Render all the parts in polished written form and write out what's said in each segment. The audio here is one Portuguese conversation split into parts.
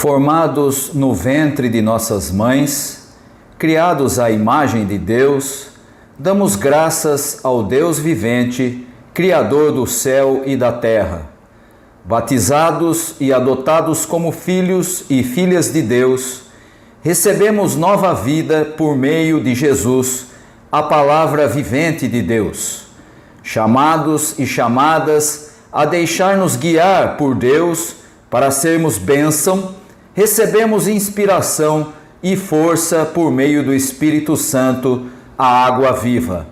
Formados no ventre de nossas mães, criados à imagem de Deus, damos graças ao Deus vivente, Criador do céu e da terra. Batizados e adotados como filhos e filhas de Deus, recebemos nova vida por meio de Jesus, a palavra vivente de Deus. Chamados e chamadas a deixar-nos guiar por Deus para sermos bênção, recebemos inspiração e força por meio do Espírito Santo, a água viva.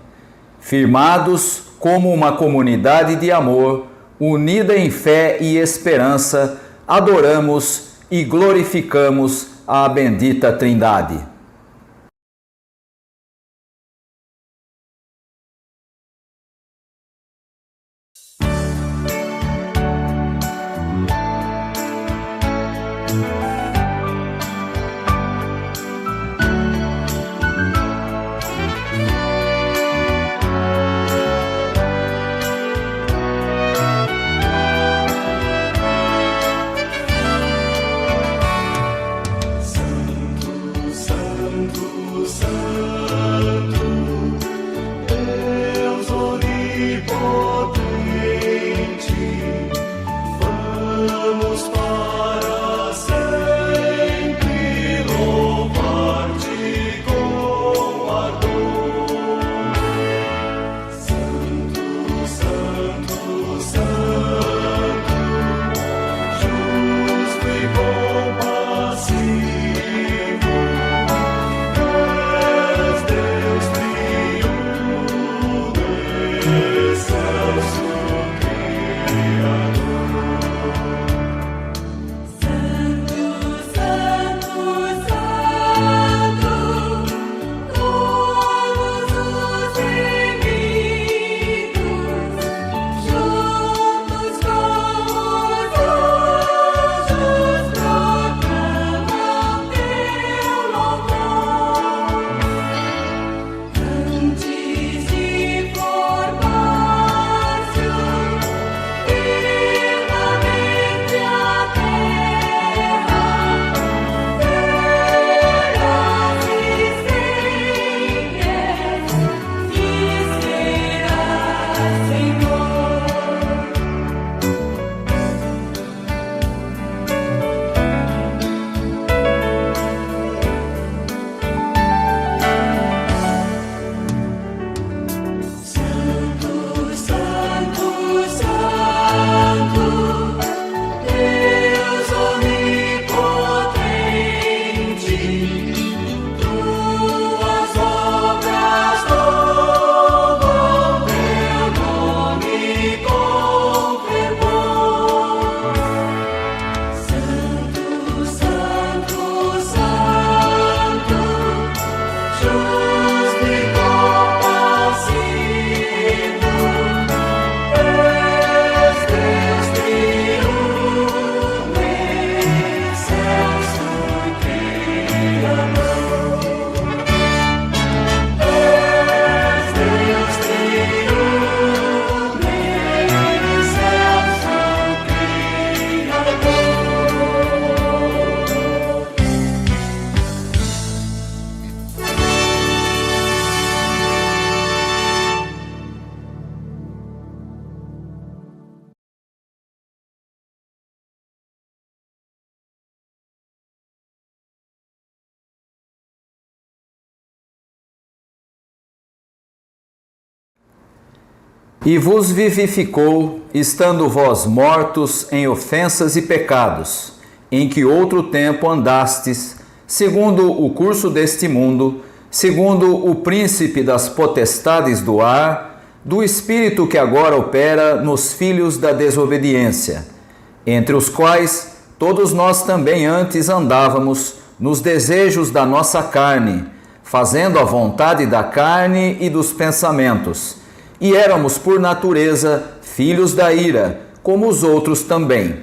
Firmados como uma comunidade de amor, unida em fé e esperança, adoramos e glorificamos a bendita Trindade. e vos vivificou, estando vós mortos em ofensas e pecados, em que outro tempo andastes, segundo o curso deste mundo, segundo o príncipe das potestades do ar, do espírito que agora opera nos filhos da desobediência, entre os quais todos nós também antes andávamos nos desejos da nossa carne, fazendo a vontade da carne e dos pensamentos, e éramos por natureza filhos da ira, como os outros também.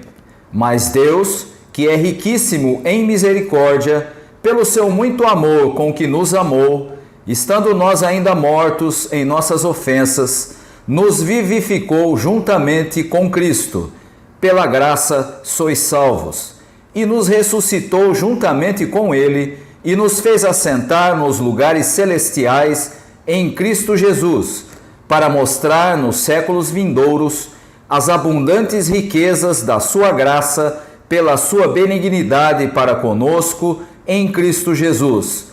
Mas Deus, que é riquíssimo em misericórdia, pelo seu muito amor com que nos amou, estando nós ainda mortos em nossas ofensas, nos vivificou juntamente com Cristo. Pela graça sois salvos. E nos ressuscitou juntamente com Ele, e nos fez assentar nos lugares celestiais em Cristo Jesus, para mostrar nos séculos vindouros as abundantes riquezas da sua graça pela sua benignidade para conosco em Cristo Jesus.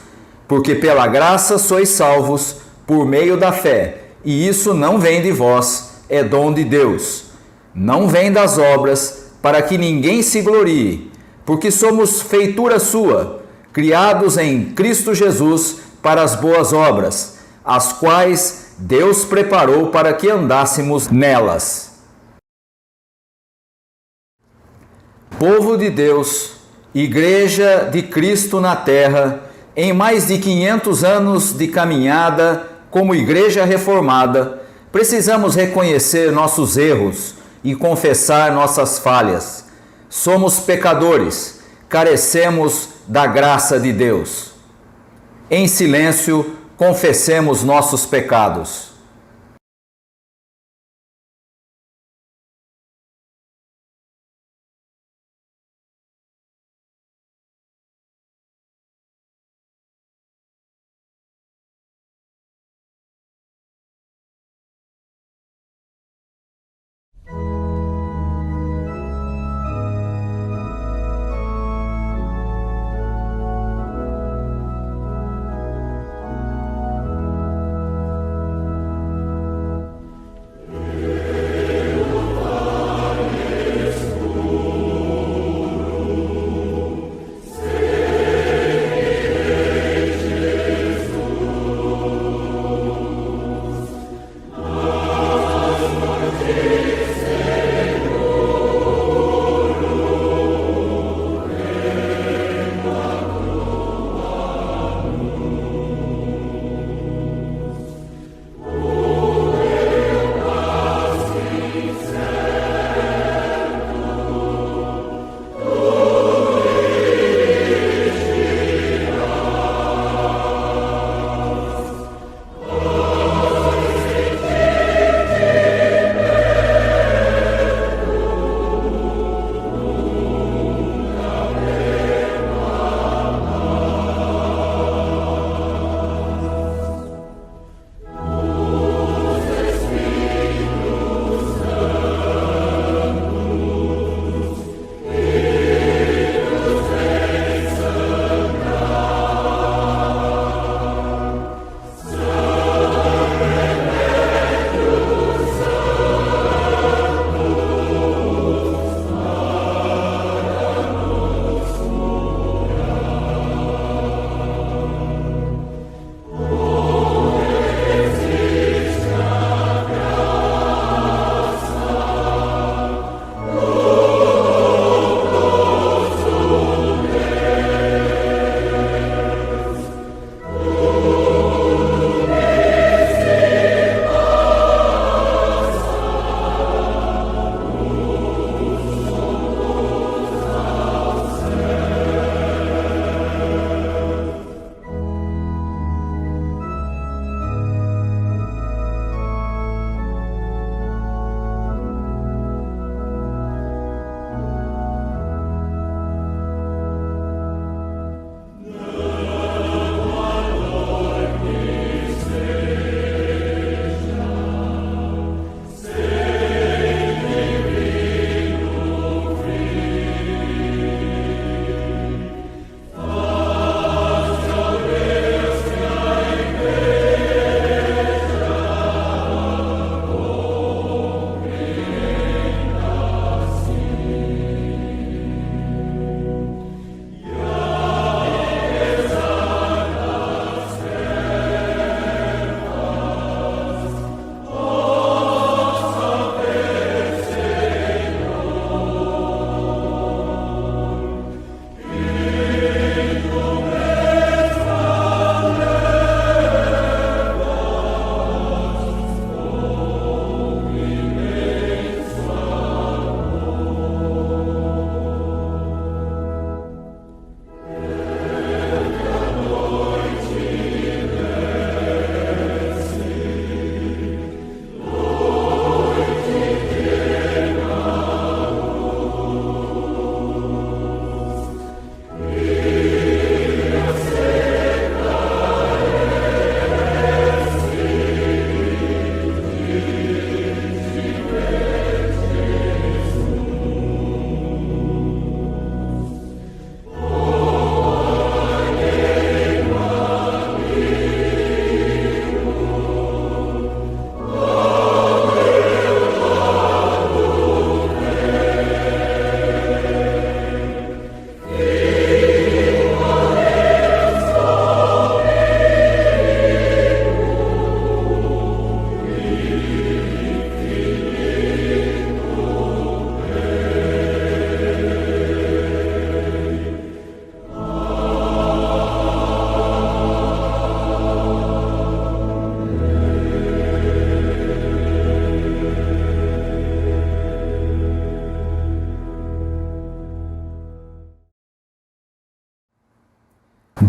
Porque pela graça sois salvos por meio da fé, e isso não vem de vós, é dom de Deus. Não vem das obras, para que ninguém se glorie, porque somos feitura sua, criados em Cristo Jesus para as boas obras, as quais Deus preparou para que andássemos nelas. Povo de Deus, Igreja de Cristo na Terra, em mais de 500 anos de caminhada como Igreja Reformada, precisamos reconhecer nossos erros e confessar nossas falhas. Somos pecadores, carecemos da graça de Deus. Em silêncio, confessemos nossos pecados.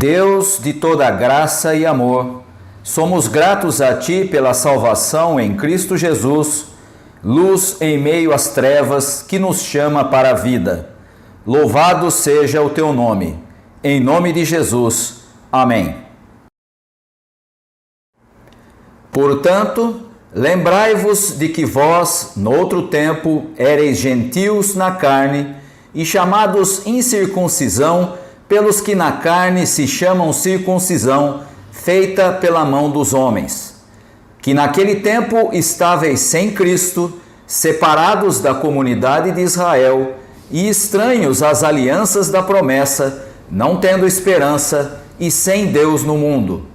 Deus de toda graça e amor, somos gratos a Ti pela salvação em Cristo Jesus, luz em meio às trevas que nos chama para a vida. Louvado seja o Teu nome. Em nome de Jesus. Amém. Portanto, lembrai-vos de que vós, noutro tempo, éreis gentios na carne e chamados incircuncisão pelos que na carne se chamam circuncisão, feita pela mão dos homens. Que naquele tempo estáveis sem Cristo, separados da comunidade de Israel e estranhos às alianças da promessa, não tendo esperança e sem Deus no mundo.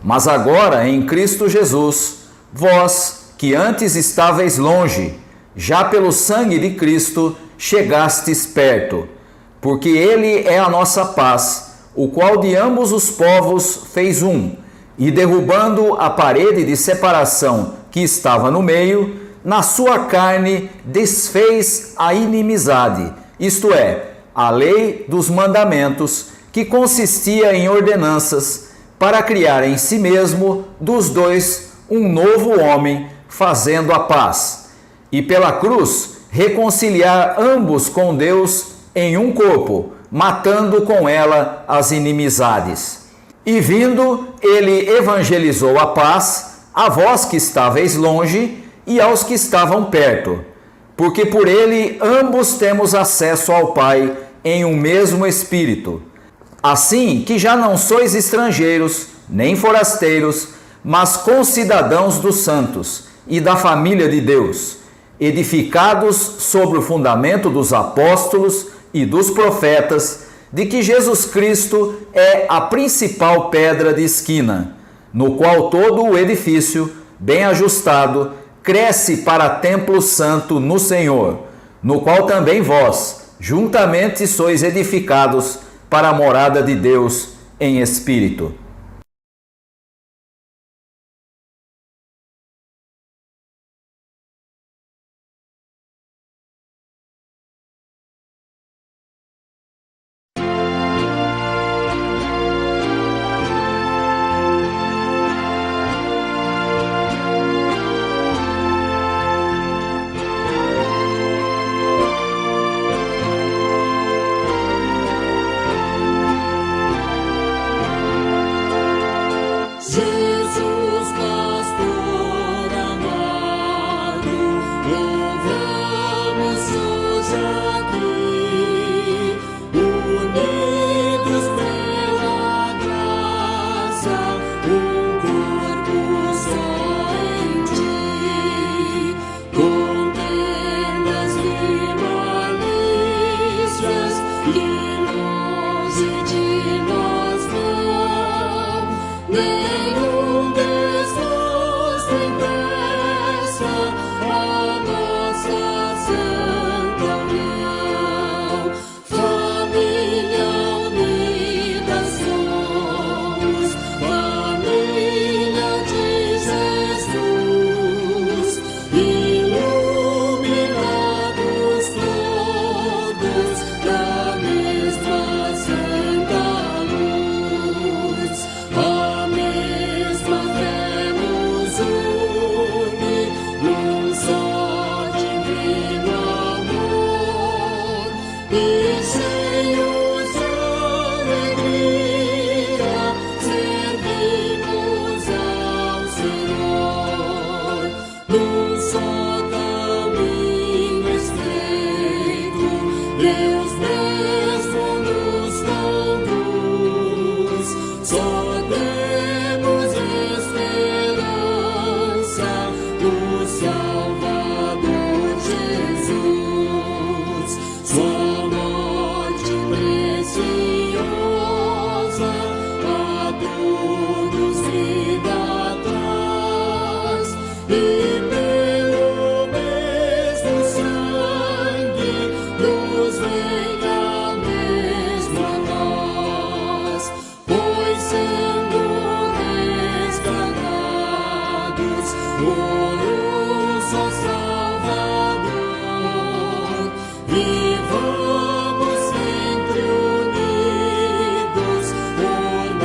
Mas agora, em Cristo Jesus, vós, que antes estáveis longe, já pelo sangue de Cristo chegastes perto, porque Ele é a nossa paz, o qual de ambos os povos fez um, e derrubando a parede de separação que estava no meio, na sua carne desfez a inimizade, isto é, a lei dos mandamentos, que consistia em ordenanças, para criar em si mesmo dos dois um novo homem, fazendo a paz, e pela cruz reconciliar ambos com Deus em um corpo, matando com ela as inimizades. E vindo, ele evangelizou a paz a vós que estáveis longe e aos que estavam perto, porque por ele ambos temos acesso ao Pai em um mesmo Espírito. Assim que já não sois estrangeiros, nem forasteiros, mas concidadãos dos santos e da família de Deus, edificados sobre o fundamento dos apóstolos e dos profetas, de que Jesus Cristo é a principal pedra de esquina, no qual todo o edifício, bem ajustado, cresce para templo santo no Senhor, no qual também vós, juntamente sois edificados para a morada de Deus em Espírito. E vamos sempre unidos por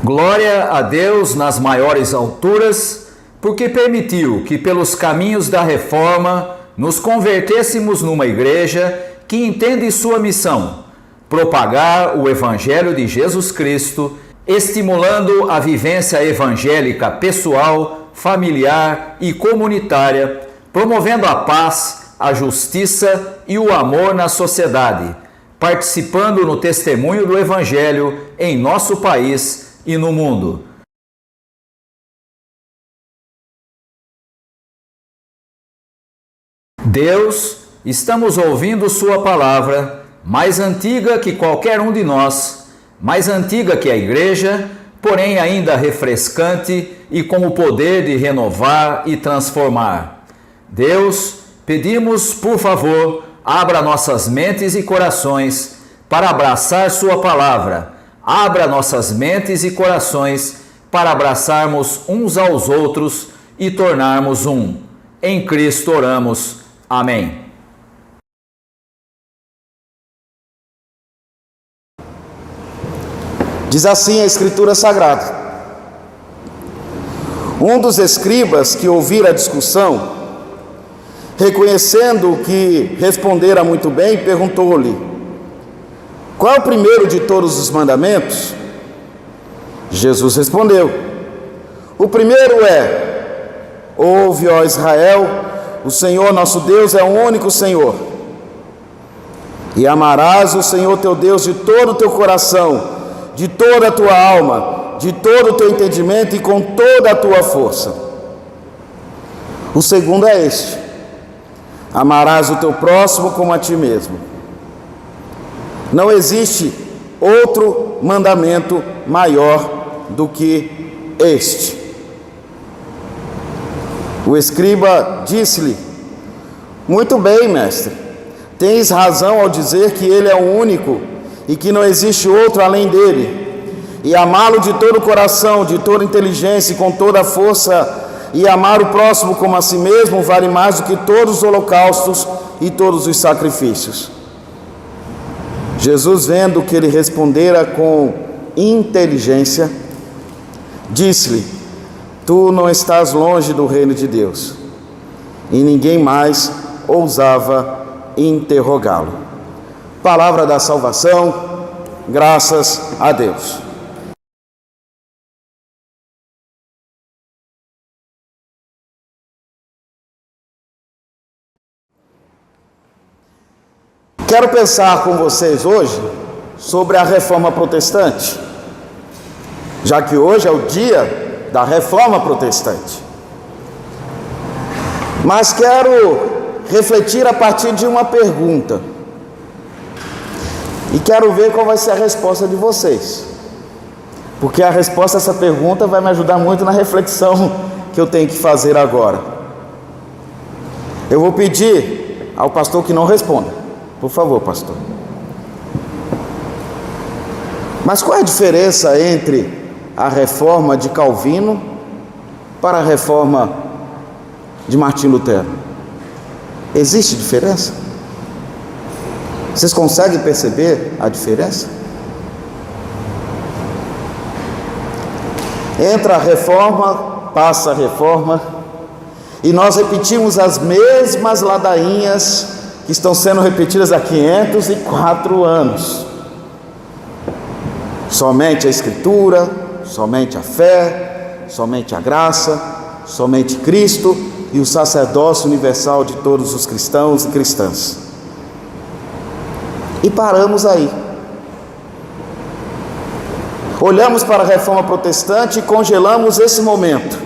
Glória a Deus nas maiores alturas, porque permitiu que pelos caminhos da reforma nos convertêssemos numa igreja que entende sua missão: propagar o Evangelho de Jesus Cristo, estimulando a vivência evangélica pessoal, familiar e comunitária, promovendo a paz, a justiça e o amor na sociedade, participando no testemunho do Evangelho em nosso país e no mundo. Deus, estamos ouvindo Sua palavra, mais antiga que qualquer um de nós, mais antiga que a Igreja, porém ainda refrescante e com o poder de renovar e transformar. Deus, pedimos, por favor, abra nossas mentes e corações para abraçar Sua palavra. Abra nossas mentes e corações para abraçarmos uns aos outros e tornarmos um. Em Cristo oramos. Amém. Diz assim a Escritura Sagrada: um dos escribas que ouvira a discussão, reconhecendo que respondera muito bem, perguntou-lhe: qual é o primeiro de todos os mandamentos? Jesus respondeu: o primeiro é: ouve, ó Israel, o Senhor nosso Deus é o único Senhor. E amarás o Senhor teu Deus de todo o teu coração, de toda a tua alma, de todo o teu entendimento e com toda a tua força. O segundo é este: amarás o teu próximo como a ti mesmo. Não existe outro mandamento maior do que este. O escriba disse-lhe: muito bem, mestre, tens razão ao dizer que ele é o único e que não existe outro além dele. E amá-lo de todo o coração, de toda a inteligência e com toda a força, e amar o próximo como a si mesmo, vale mais do que todos os holocaustos e todos os sacrifícios. Jesus, vendo que ele respondera com inteligência, disse-lhe: tu não estás longe do reino de Deus. E ninguém mais ousava interrogá-lo. Palavra da salvação, graças a Deus. Quero pensar com vocês hoje sobre a Reforma Protestante, já que hoje é o dia da Reforma Protestante. Mas quero refletir a partir de uma pergunta, e quero ver qual vai ser a resposta de vocês, porque a resposta a essa pergunta vai me ajudar muito na reflexão que eu tenho que fazer agora. Eu vou pedir ao pastor que não responda. Por favor, pastor. Mas qual é a diferença entre a reforma de Calvino para a reforma de Martim Lutero? Existe diferença? Vocês conseguem perceber a diferença? Entra a reforma, passa a reforma, e nós repetimos as mesmas ladainhas que estão sendo repetidas há 504 anos. Somente a Escritura, somente a fé, somente a graça, somente Cristo e o sacerdócio universal de todos os cristãos e cristãs. E paramos aí. Olhamos para a Reforma Protestante e congelamos esse momento.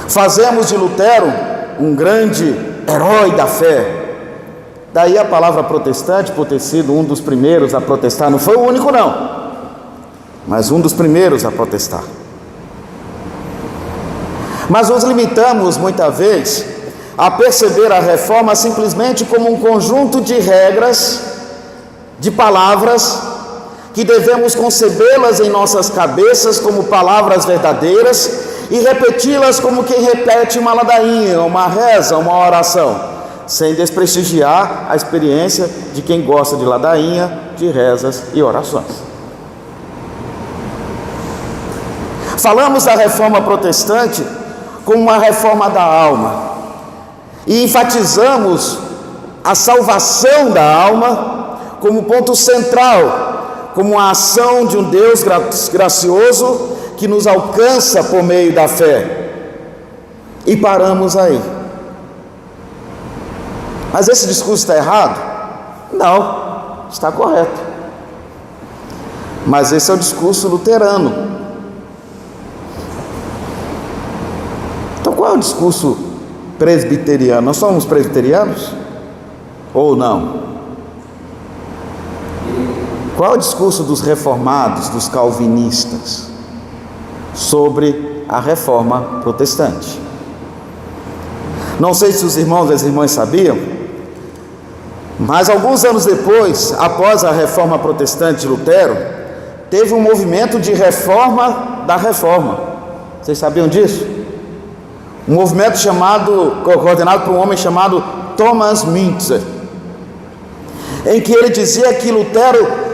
Fazemos de Lutero um grande herói da fé. Daí a palavra protestante, por ter sido um dos primeiros a protestar. Não foi o único não, mas um dos primeiros a protestar. Mas nos limitamos muitas vezes a perceber a reforma simplesmente como um conjunto de regras, de palavras, que devemos concebê-las em nossas cabeças como palavras verdadeiras e repeti-las como quem repete uma ladainha, uma reza, uma oração, sem desprestigiar a experiência de quem gosta de ladainha, de rezas e orações. Falamos da reforma protestante como uma reforma da alma e enfatizamos a salvação da alma como ponto central, como a ação de um Deus gracioso que nos alcança por meio da fé. E paramos aí. Mas esse discurso está errado? Não, está correto. Mas esse é o discurso luterano. Então qual é o discurso presbiteriano? Nós somos presbiterianos? Ou não? Qual é o discurso dos reformados, dos calvinistas, sobre a reforma protestante? Não sei se os irmãos e as irmãs sabiam, mas alguns anos depois, após a reforma protestante de Lutero, teve um movimento de reforma da reforma. Vocês sabiam disso? Um movimento coordenado por um homem chamado Thomas Müntzer, em que ele dizia que Lutero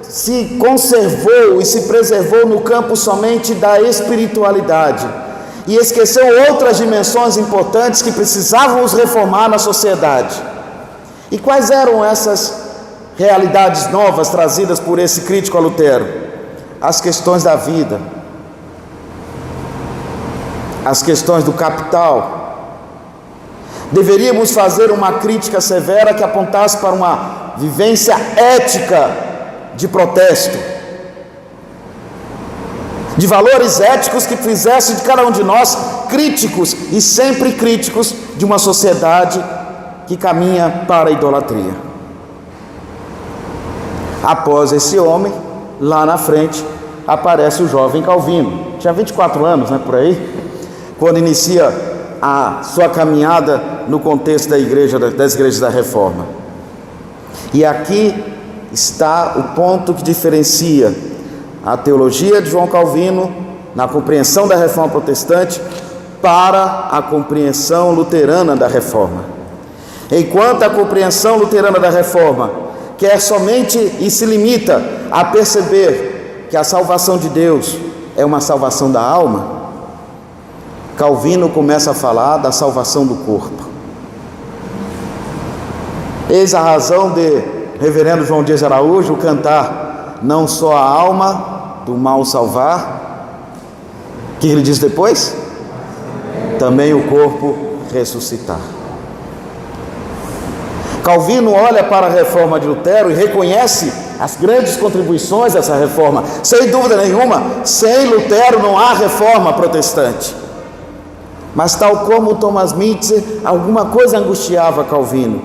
se conservou e se preservou no campo somente da espiritualidade e esqueceu outras dimensões importantes que precisávamos reformar na sociedade. E quais eram essas realidades novas trazidas por esse crítico a Lutero? As questões da vida, as questões do capital. Deveríamos fazer uma crítica severa que apontasse para uma vivência ética de protesto, de valores éticos que fizesse de cada um de nós críticos e sempre críticos de uma sociedade que caminha para a idolatria. Após esse homem, lá na frente, aparece o jovem Calvino. Tinha 24 anos, por aí, quando inicia a sua caminhada no contexto das igrejas da Reforma. E aqui está o ponto que diferencia a teologia de João Calvino na compreensão da Reforma protestante para a compreensão luterana da Reforma. Enquanto a compreensão luterana da Reforma quer somente e se limita a perceber que a salvação de Deus é uma salvação da alma, Calvino começa a falar da salvação do corpo. Eis a razão de Reverendo João Dias Araújo cantar não só a alma do mal salvar, o que ele diz depois? Também o corpo ressuscitar. Calvino olha para a reforma de Lutero e reconhece as grandes contribuições dessa reforma. Sem dúvida nenhuma, sem Lutero não há reforma protestante. Mas tal como Thomas Müntzer, alguma coisa angustiava Calvino,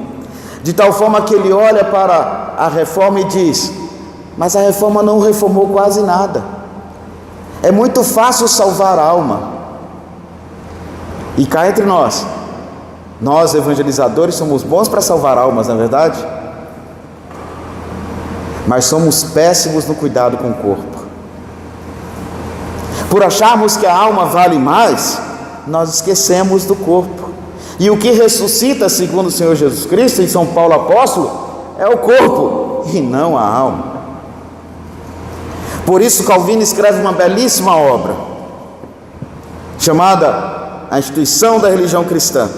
de tal forma que ele olha para a reforma e diz: mas a reforma não reformou quase nada. É muito fácil salvar a alma. E cá entre nós evangelizadores somos bons para salvar almas, não é verdade? Mas somos péssimos no cuidado com o corpo. Por acharmos que a alma vale mais, nós esquecemos do corpo. E o que ressuscita, segundo o Senhor Jesus Cristo, em São Paulo apóstolo, é o corpo e não a alma. Por isso Calvino escreve uma belíssima obra chamada A Instituição da Religião Cristã,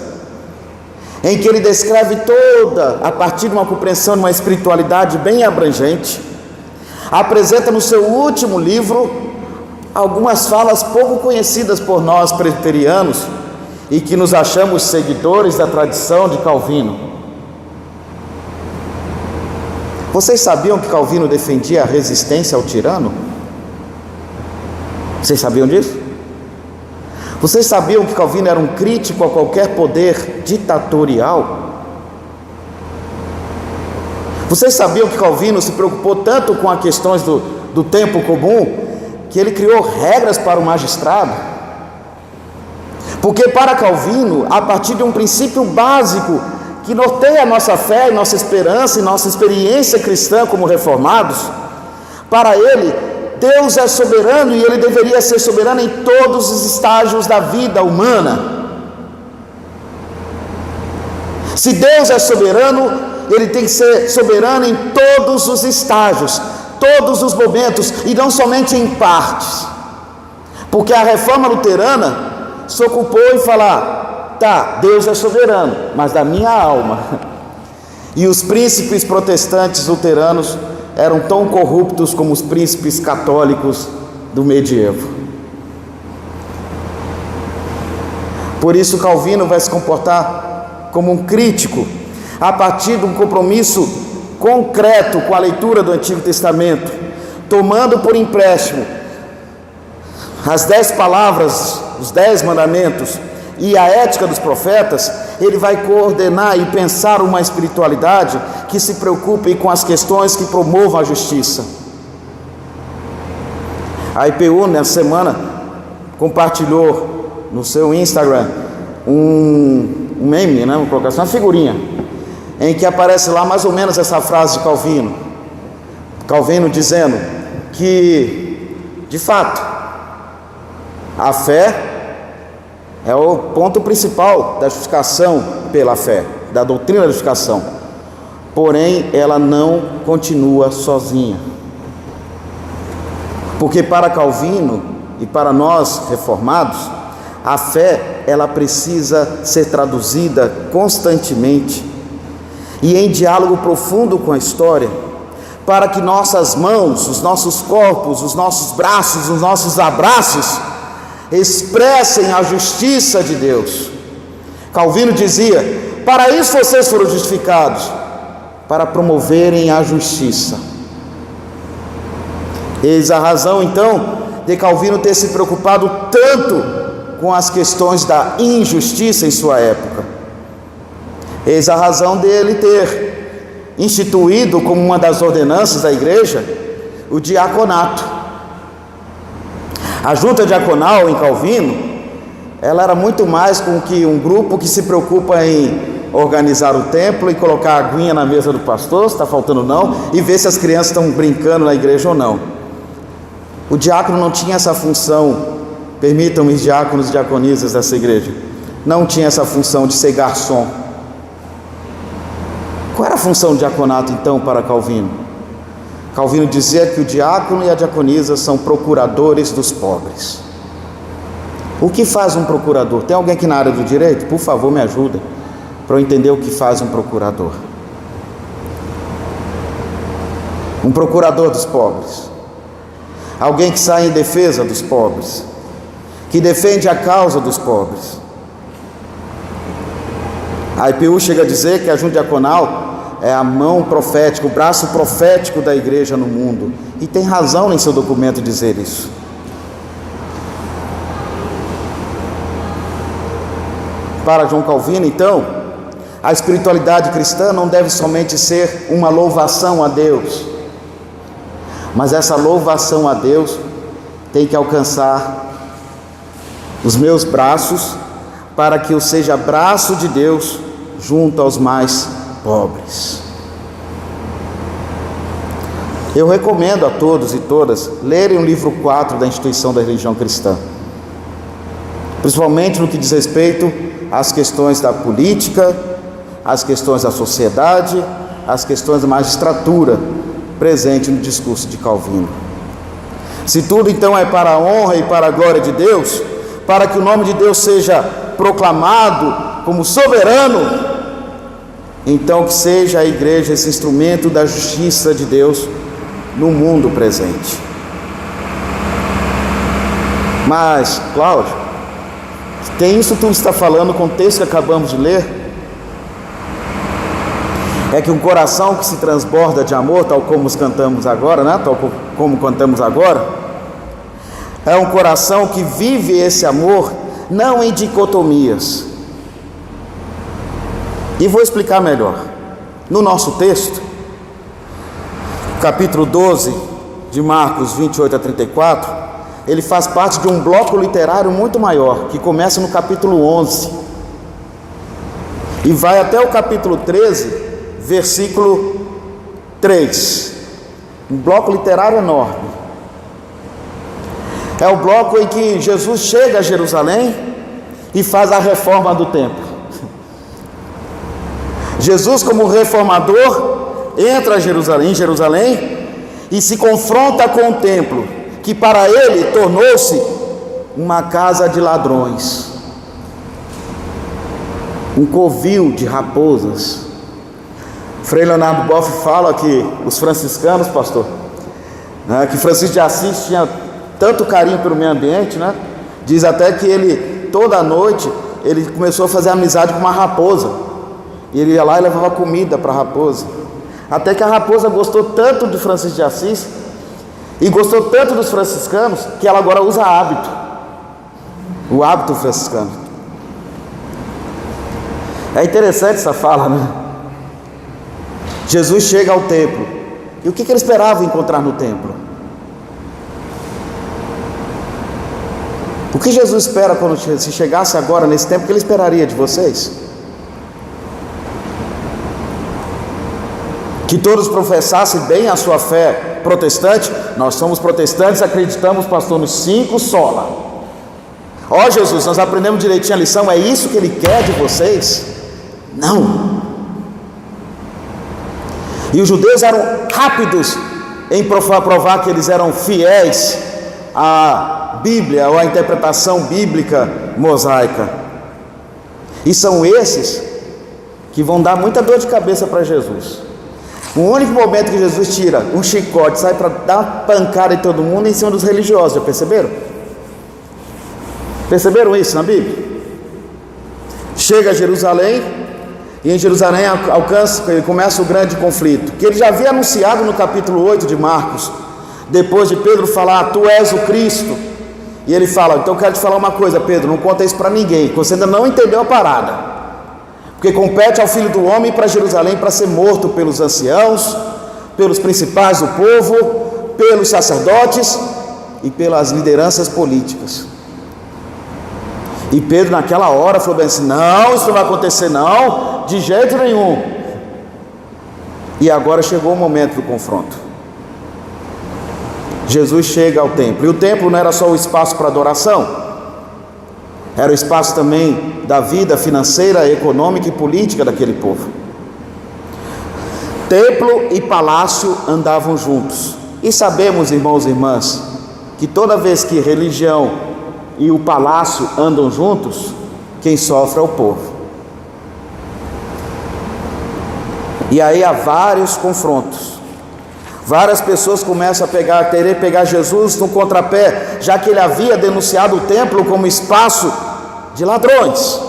em que ele descreve toda, a partir de uma compreensão de uma espiritualidade bem abrangente, apresenta no seu último livro algumas falas pouco conhecidas por nós presbiterianos e que nos achamos seguidores da tradição de Calvino. Vocês sabiam que Calvino defendia a resistência ao tirano? Vocês sabiam disso? Vocês sabiam que Calvino era um crítico a qualquer poder ditatorial? Vocês sabiam que Calvino se preocupou tanto com as questões do tempo comum, que ele criou regras para o magistrado? Porque para Calvino, a partir de um princípio básico que norteia a nossa fé, nossa esperança e nossa experiência cristã como reformados, para ele, Deus é soberano e ele deveria ser soberano em todos os estágios da vida humana. Se Deus é soberano, ele tem que ser soberano em todos os estágios, todos os momentos, e não somente em partes. Porque a reforma luterana se ocupou em falar: tá, Deus é soberano, mas da minha alma. E os príncipes protestantes luteranos eram tão corruptos como os príncipes católicos do medievo. Por isso Calvino vai se comportar como um crítico, a partir de um compromisso concreto com a leitura do Antigo Testamento, tomando por empréstimo as 10 palavras, os 10 mandamentos e a ética dos profetas. Ele vai coordenar e pensar uma espiritualidade que se preocupe com as questões que promovam a justiça. A IPU, nessa semana, compartilhou no seu Instagram um meme, né, vamos colocar assim, uma figurinha, em que aparece lá mais ou menos essa frase de Calvino dizendo que, de fato, a fé é o ponto principal da justificação pela fé, da doutrina da justificação, porém ela não continua sozinha, porque para Calvino e para nós reformados, a fé ela precisa ser traduzida constantemente e em diálogo profundo com a história, para que nossas mãos, os nossos corpos, os nossos braços, os nossos abraços expressem a justiça de Deus. Calvino dizia: para isso vocês foram justificados, para promoverem a justiça. Eis a razão então de Calvino ter se preocupado tanto com as questões da injustiça em sua época. Eis a razão dele ter instituído como uma das ordenanças da igreja o diaconato. A junta diaconal em Calvino, ela era muito mais com que um grupo que se preocupa em organizar o templo e colocar a aguinha na mesa do pastor, se está faltando não, e ver se as crianças estão brincando na igreja ou não. O diácono não tinha essa função, permitam-me, diáconos e diaconisas dessa igreja, não tinha essa função de ser garçom. Qual era a função do diaconato então para Calvino? Calvino dizia que o diácono e a diaconisa são procuradores dos pobres. O que faz um procurador? Tem alguém aqui na área do direito? Por favor, me ajuda para eu entender o que faz um procurador. Um procurador dos pobres, alguém que sai em defesa dos pobres, que defende a causa dos pobres. A IPU chega a dizer que a junta diaconal é a mão profética, o braço profético da igreja no mundo, e tem razão em seu documento dizer isso. Para João Calvino, então, a espiritualidade cristã não deve somente ser uma louvação a Deus, mas essa louvação a Deus tem que alcançar os meus braços, para que eu seja braço de Deus junto aos mais pobres. Eu recomendo a todos e todas lerem o livro 4 da Instituição da Religião Cristã, principalmente no que diz respeito às questões da política, às questões da sociedade, às questões da magistratura presente no discurso de Calvino. Se tudo então é para a honra e para a glória de Deus, para que o nome de Deus seja proclamado como soberano, então que seja a igreja esse instrumento da justiça de Deus no mundo presente. Mas, Cláudio, tem isso tudo que está falando com o texto que acabamos de ler? É que um coração que se transborda de amor, tal como cantamos agora, né? Tal como cantamos agora, é um coração que vive esse amor não em dicotomias. E vou explicar melhor. No nosso texto, capítulo 12 de Marcos 28 a 34, ele faz parte de um bloco literário muito maior, que começa no capítulo 11 e vai até o capítulo 13, versículo 3. Um bloco literário enorme. É o bloco em que Jesus chega a Jerusalém e faz a reforma do templo. Jesus, como reformador, entra em Jerusalém e se confronta com o templo, que para ele tornou-se uma casa de ladrões, um covil de raposas. Frei Leonardo Boff fala que os franciscanos, pastor, né, que Francisco de Assis tinha tanto carinho pelo meio ambiente, né? Diz até que ele, toda noite, ele começou a fazer amizade com uma raposa, e ele ia lá e levava comida para a raposa, até que a raposa gostou tanto de Francisco de Assis, e gostou tanto dos franciscanos, que ela agora usa hábito, o hábito franciscano. É interessante essa fala, né? Jesus chega ao templo, e o que ele esperava encontrar no templo? O que Jesus espera quando se chegasse agora nesse tempo, que ele esperaria de vocês? Que todos professassem bem a sua fé protestante. Nós somos protestantes, acreditamos, pastor, nos 5 sola. Ó Jesus, nós aprendemos direitinho a lição, é isso que ele quer de vocês? Não. E os judeus eram rápidos em provar que eles eram fiéis à Bíblia ou à interpretação bíblica mosaica. E são esses que vão dar muita dor de cabeça para Jesus. O único momento que Jesus tira um chicote, sai para dar uma pancada em todo mundo, em cima dos religiosos, já perceberam? Perceberam isso na Bíblia? Chega a Jerusalém, e em Jerusalém começa o grande conflito, que ele já havia anunciado no capítulo 8 de Marcos, depois de Pedro falar, tu és o Cristo, e ele fala, então eu quero te falar uma coisa, Pedro, não conta isso para ninguém, você ainda não entendeu a parada, porque compete ao Filho do Homem ir para Jerusalém para ser morto pelos anciãos, pelos principais do povo, pelos sacerdotes e pelas lideranças políticas. E Pedro naquela hora falou bem assim, não, isso não vai acontecer não, de jeito nenhum. E agora chegou o momento do confronto. Jesus chega ao templo, e o templo não era só o espaço para adoração, era o espaço também da vida financeira, econômica e política daquele povo. Templo e palácio andavam juntos, e sabemos, irmãos e irmãs, que toda vez que religião e o palácio andam juntos, quem sofre é o povo. E aí há vários confrontos, várias pessoas começam a querer pegar Jesus no contrapé, já que ele havia denunciado o templo como espaço de ladrões.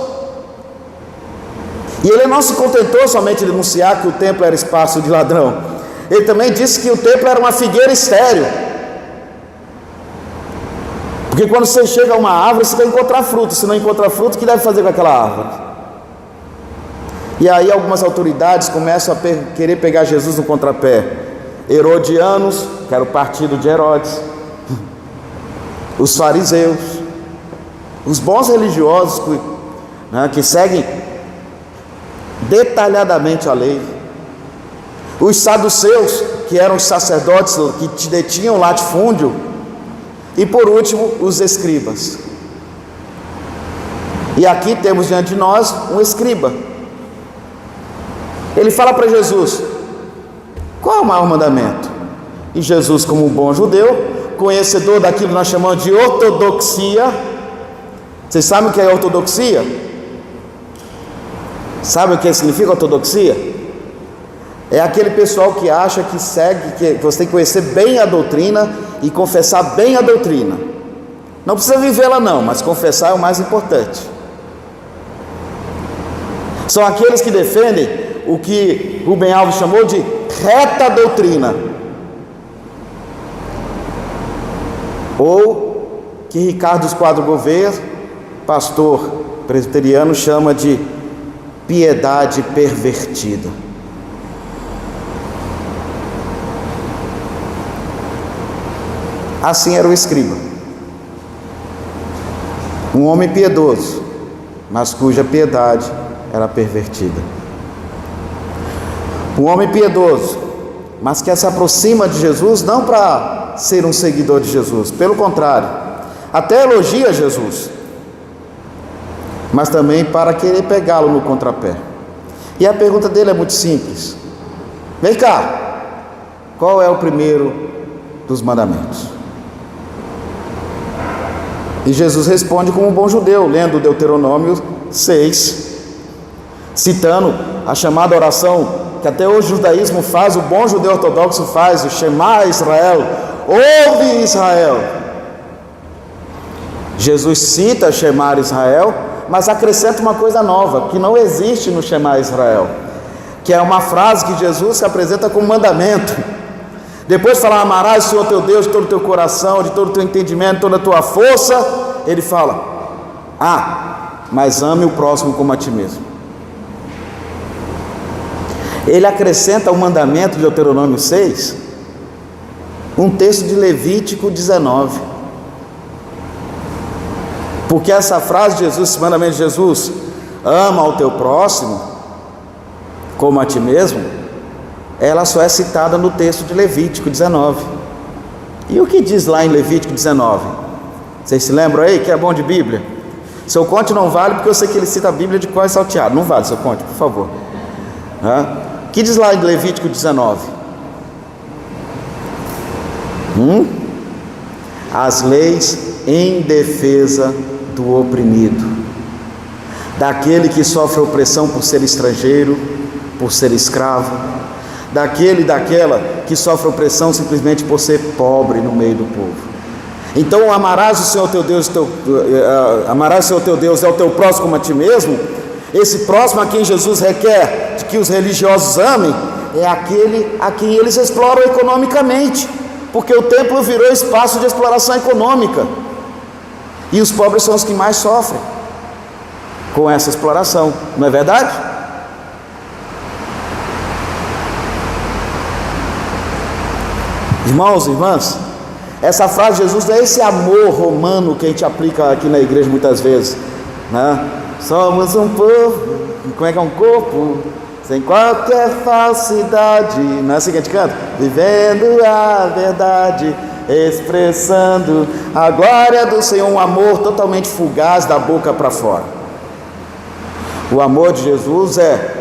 E ele não se contentou somente de denunciar que o templo era espaço de ladrão, ele também disse que o templo era uma figueira estéril, porque quando você chega a uma árvore, você vai encontrar fruto, se não encontrar fruto, o que deve fazer com aquela árvore? E aí algumas autoridades começam a querer pegar Jesus no contrapé. Herodianos, que era o partido de Herodes, os fariseus, os bons religiosos que seguem detalhadamente a lei, os saduceus, que eram os sacerdotes que detinham latifúndio, e por último os escribas. E aqui temos diante de nós um escriba. Ele fala para Jesus, qual é o maior mandamento? E Jesus, como um bom judeu, conhecedor daquilo que nós chamamos de ortodoxia. Vocês sabem o que é ortodoxia? Sabe o que significa ortodoxia? É aquele pessoal que acha que segue, que você tem que conhecer bem a doutrina e confessar bem a doutrina. Não precisa vivê-la não, mas confessar é o mais importante. São aqueles que defendem o que Rubem Alves chamou de reta doutrina, ou que Ricardo Esquadro Gouveia, pastor presbiteriano, chama de piedade pervertida. Assim era o escriba, um homem piedoso, mas cuja piedade era pervertida. Um homem piedoso, mas que se aproxima de Jesus não para ser um seguidor de Jesus, pelo contrário, até elogia Jesus, mas também para querer pegá-lo no contrapé. E a pergunta dele é muito simples: vem cá, qual é o primeiro dos mandamentos? E Jesus responde como um bom judeu, lendo Deuteronômio 6, citando a chamada oração que até hoje o judaísmo faz, o bom judeu ortodoxo faz, o Shema Israel, ouve Israel. Jesus cita Shema Israel, mas acrescenta uma coisa nova, que não existe no Shema Israel, que é uma frase que Jesus se apresenta como mandamento. Depois de falar, amarás o Senhor teu Deus de todo o teu coração, de todo o teu entendimento, de toda a tua força, ele fala, mas ame o próximo como a ti mesmo. Ele acrescenta ao mandamento de Deuteronômio 6, um texto de Levítico 19. Porque essa frase de Jesus, esse mandamento de Jesus, ama ao teu próximo como a ti mesmo, ela só é citada no texto de Levítico 19. E o que diz lá em Levítico 19? Vocês se lembram aí que é bom de Bíblia? Seu Conte não vale, porque eu sei que ele cita a Bíblia de cor e salteado. Não vale, seu Conte, por favor. O que diz lá em Levítico 19? As leis em defesa do oprimido, daquele que sofre opressão por ser estrangeiro, por ser escravo, daquele e daquela que sofre opressão simplesmente por ser pobre no meio do povo. Então amarás o Senhor teu Deus, amarás o Senhor teu Deus é o teu próximo como a ti mesmo. Esse próximo a quem Jesus requer de que os religiosos amem é aquele a quem eles exploram economicamente, porque o templo virou espaço de exploração econômica, e os pobres são os que mais sofrem com essa exploração, não é verdade? Irmãos e irmãs, essa frase de Jesus não é esse amor romano que a gente aplica aqui na igreja muitas vezes, né? Somos um povo, como é que é um corpo, sem qualquer falsidade, não é assim que a gente canta? Vivendo a verdade, expressando a glória do Senhor, um amor totalmente fugaz da boca para fora. O amor de Jesus é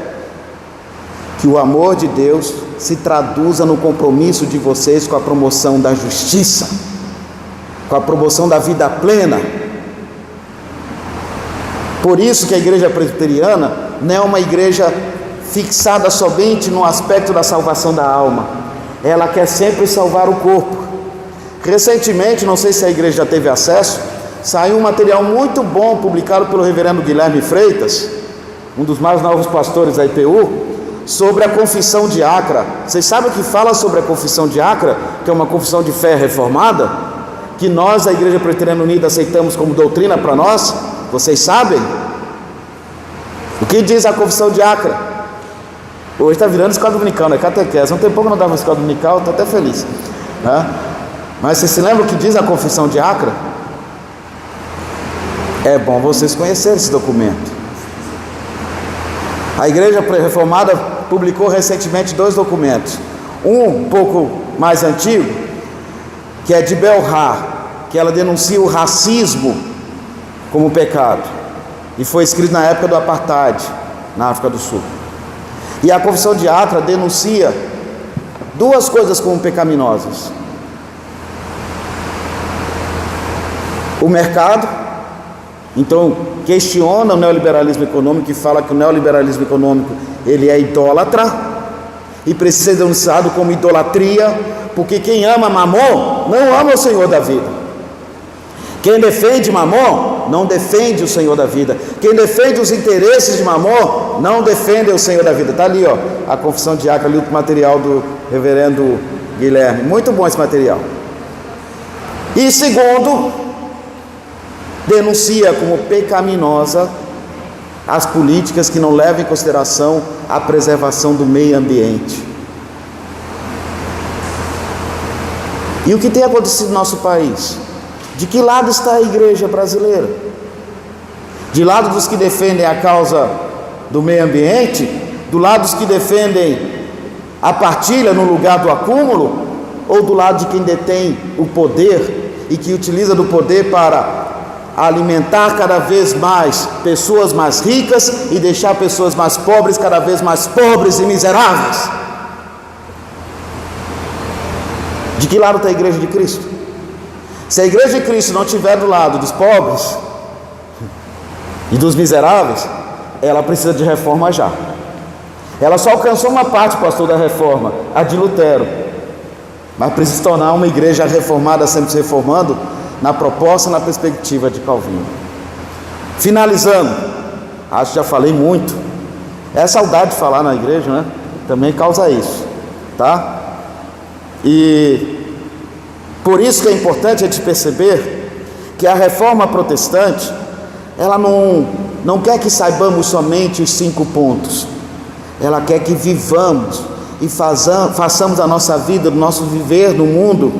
que o amor de Deus se traduza no compromisso de vocês com a promoção da justiça, com a promoção da vida plena. Por isso que a igreja presbiteriana não é uma igreja fixada somente no aspecto da salvação da alma, ela quer sempre salvar o corpo. Recentemente, não sei se a igreja já teve acesso, saiu um material muito bom publicado pelo reverendo Guilherme Freitas, um dos mais novos pastores da IPU, sobre a confissão diácra. Vocês sabem o que fala sobre a confissão diácra, que é uma confissão de fé reformada, que nós, a Igreja Presbiteriana Unida, aceitamos como doutrina para nós? Vocês sabem? O que diz a confissão diácra? Hoje está virando escola dominical, né? Catequese. Não tem pouco que não dava escola dominical, estou até feliz, né? Mas vocês se lembram o que diz a confissão diácra? É bom vocês conhecerem esse documento. A Igreja Reformada publicou recentemente 2 documentos. Um pouco mais antigo, que é de Belhar, que ela denuncia o racismo como pecado, e foi escrito na época do apartheid, na África do Sul. E a confissão diácra denuncia 2 coisas como pecaminosas: o mercado. Então questiona o neoliberalismo econômico, e fala que o neoliberalismo econômico ele é idólatra e precisa ser denunciado como idolatria, porque quem ama Mamon não ama o Senhor da vida. Quem defende Mamon não defende o Senhor da vida. Quem defende os interesses de Mamon não defende o Senhor da vida. Está ali, a confissão diácra, ali o material do reverendo Guilherme. Muito bom esse material. E segundo, denuncia como pecaminosa as políticas que não levam em consideração a preservação do meio ambiente. E o que tem acontecido no nosso país? De que lado está a igreja brasileira? De lado dos que defendem a causa do meio ambiente? Do lado dos que defendem a partilha no lugar do acúmulo? Ou do lado de quem detém o poder e que utiliza do poder para alimentar cada vez mais pessoas mais ricas e deixar pessoas mais pobres cada vez mais pobres e miseráveis? De que lado está a igreja de Cristo? Se a igreja de Cristo não estiver do lado dos pobres e dos miseráveis, ela precisa de reforma já. Ela só alcançou uma parte, pastor, da reforma, a de Lutero, mas precisa se tornar uma igreja reformada, sempre se reformando, na proposta e na perspectiva de Calvino. Finalizando, acho que já falei muito, é saudade de falar na igreja, né? Também causa isso, tá? E por isso que é importante a gente perceber que a reforma protestante, ela não quer que saibamos somente os 5 pontos, ela quer que vivamos e façamos a nossa vida, o nosso viver no mundo,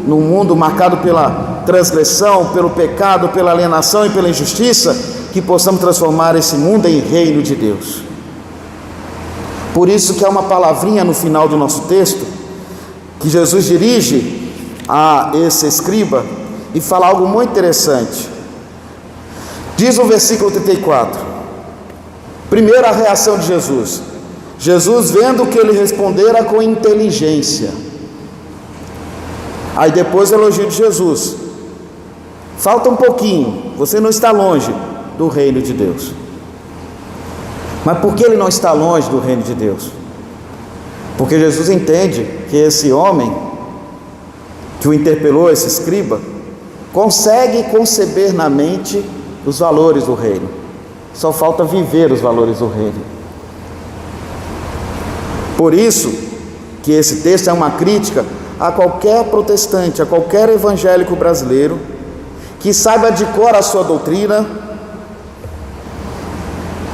num mundo marcado pela transgressão, pelo pecado, pela alienação e pela injustiça, que possamos transformar esse mundo em reino de Deus. Por isso que há uma palavrinha no final do nosso texto, que Jesus dirige a esse escriba e fala algo muito interessante. Diz o versículo 34, primeiro a reação de Jesus. Jesus, vendo que ele respondera com inteligência. Aí depois o elogio de Jesus. Falta um pouquinho, você não está longe do reino de Deus. Mas por que ele não está longe do reino de Deus? Porque Jesus entende que esse homem que o interpelou, esse escriba, consegue conceber na mente os valores do reino. Só falta viver os valores do reino. Por isso que esse texto é uma crítica a qualquer protestante, a qualquer evangélico brasileiro que saiba de cor a sua doutrina,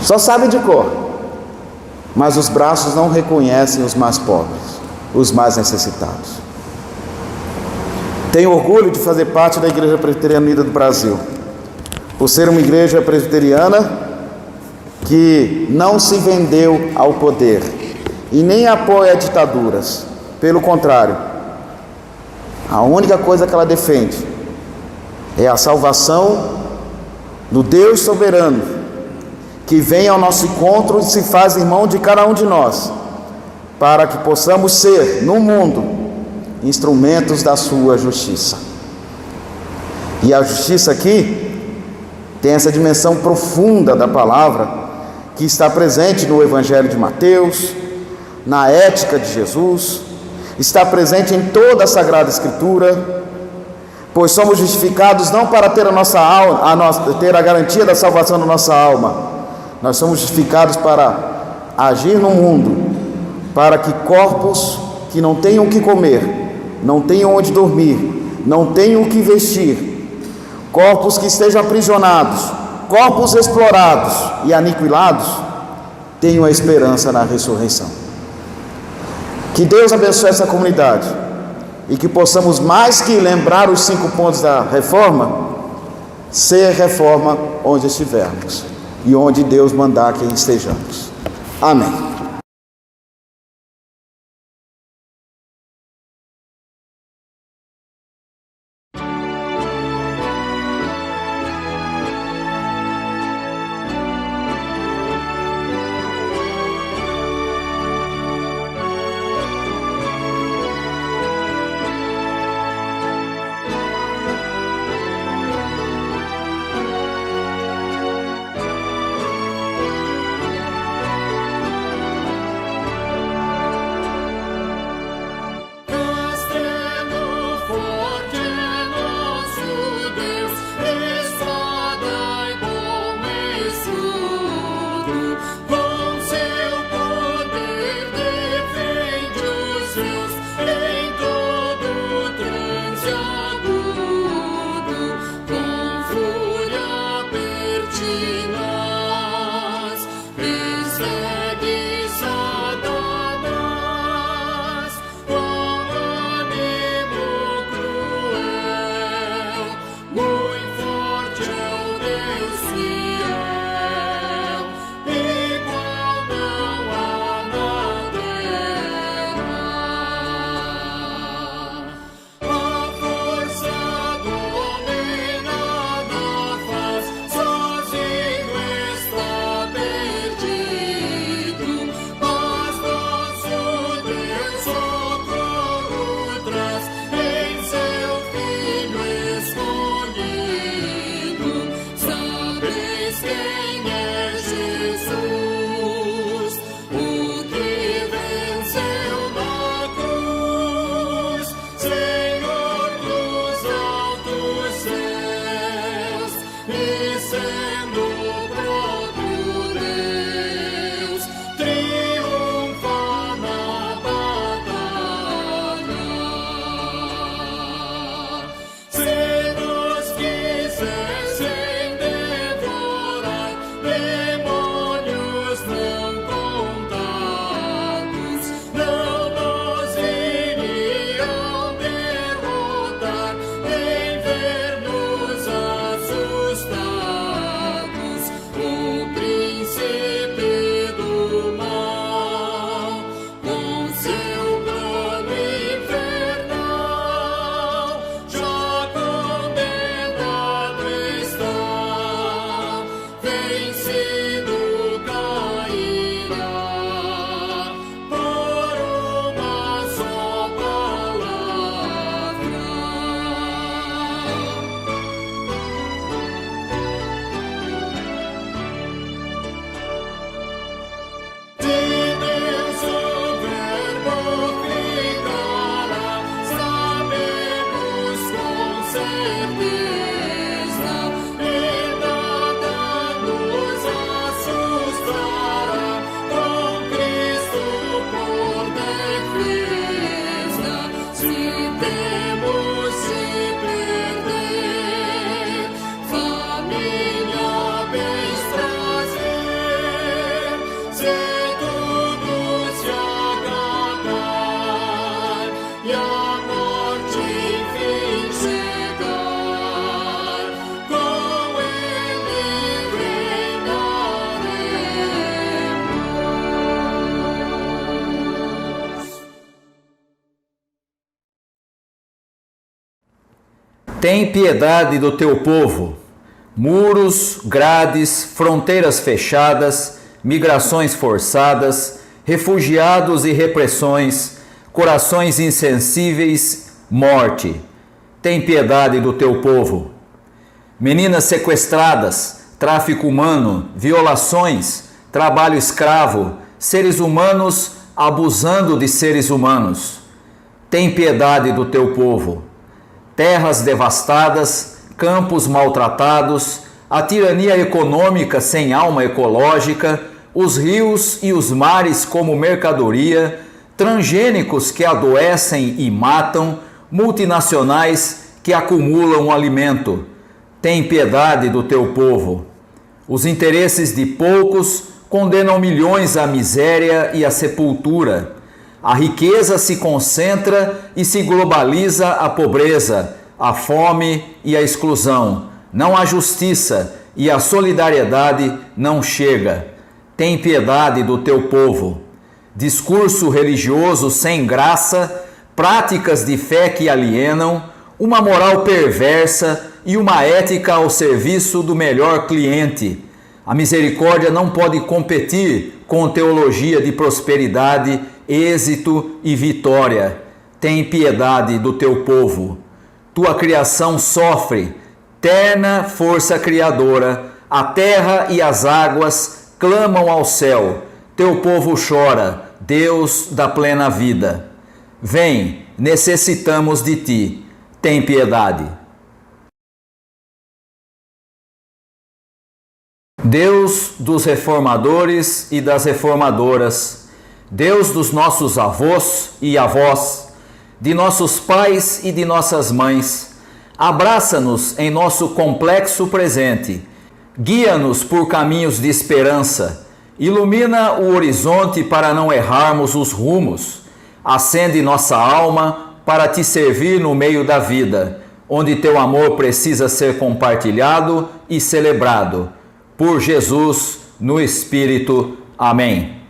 só sabe de cor, mas os braços não reconhecem os mais pobres, os mais necessitados. Tenho orgulho de fazer parte da Igreja Presbiteriana Unida do Brasil, por ser uma igreja presbiteriana que não se vendeu ao poder e nem apoia ditaduras. Pelo contrário, a única coisa que ela defende é a salvação do Deus soberano, que vem ao nosso encontro e se faz irmão de cada um de nós, para que possamos ser, no mundo, instrumentos da sua justiça. E a justiça aqui tem essa dimensão profunda da palavra, que está presente no Evangelho de Mateus, na ética de Jesus, está presente em toda a Sagrada Escritura, pois somos justificados não para ter a nossa alma, ter a garantia da salvação da nossa alma. Nós somos justificados para agir no mundo, para que corpos que não tenham o que comer, não tenham onde dormir, não tenham o que vestir, corpos que estejam aprisionados, corpos explorados e aniquilados, tenham a esperança na ressurreição. Que Deus abençoe essa comunidade e que possamos, mais que lembrar os 5 pontos da reforma, ser reforma onde estivermos e onde Deus mandar que estejamos. Amém. Tem piedade do teu povo. Muros, grades, fronteiras fechadas, migrações forçadas, refugiados e repressões, corações insensíveis, morte. Tem piedade do teu povo. Meninas sequestradas, tráfico humano, violações, trabalho escravo, seres humanos abusando de seres humanos. Tem piedade do teu povo. Terras devastadas, campos maltratados, a tirania econômica sem alma ecológica, os rios e os mares como mercadoria, transgênicos que adoecem e matam, multinacionais que acumulam o alimento. Tem piedade do teu povo. Os interesses de poucos condenam milhões à miséria e à sepultura. A riqueza se concentra e se globaliza a pobreza, a fome e a exclusão. Não há justiça e a solidariedade não chega. Tem piedade do teu povo. Discurso religioso sem graça, práticas de fé que alienam, uma moral perversa e uma ética ao serviço do melhor cliente. A misericórdia não pode competir com teologia de prosperidade, êxito e vitória. Tem piedade do teu povo. Tua criação sofre, terna força criadora, a terra e as águas clamam ao céu. Teu povo chora, Deus da plena vida. Vem, necessitamos de ti. Tem piedade. Deus dos reformadores e das reformadoras, Deus dos nossos avós e avós, de nossos pais e de nossas mães, abraça-nos em nosso complexo presente, guia-nos por caminhos de esperança, ilumina o horizonte para não errarmos os rumos, acende nossa alma para te servir no meio da vida, onde teu amor precisa ser compartilhado e celebrado. Por Jesus, no Espírito. Amém.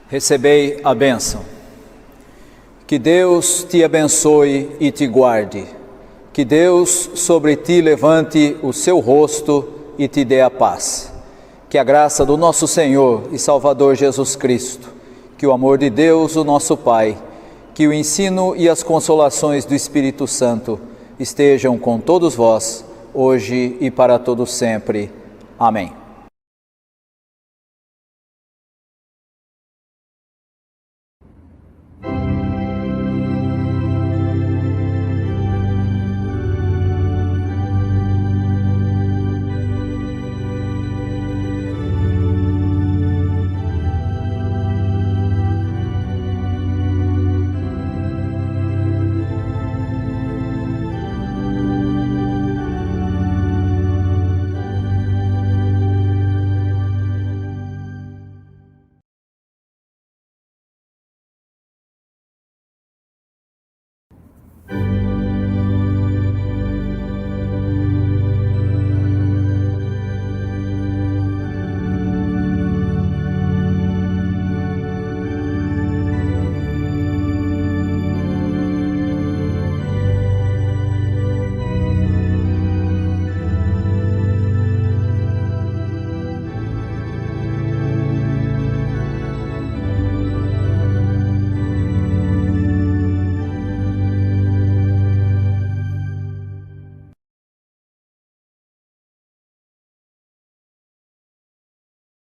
Recebei a bênção. Que Deus te abençoe e te guarde. Que Deus sobre ti levante o seu rosto e te dê a paz. Que a graça do nosso Senhor e Salvador Jesus Cristo, que o amor de Deus, o nosso Pai, que o ensino e as consolações do Espírito Santo estejam com todos vós, hoje e para todos sempre. Amém.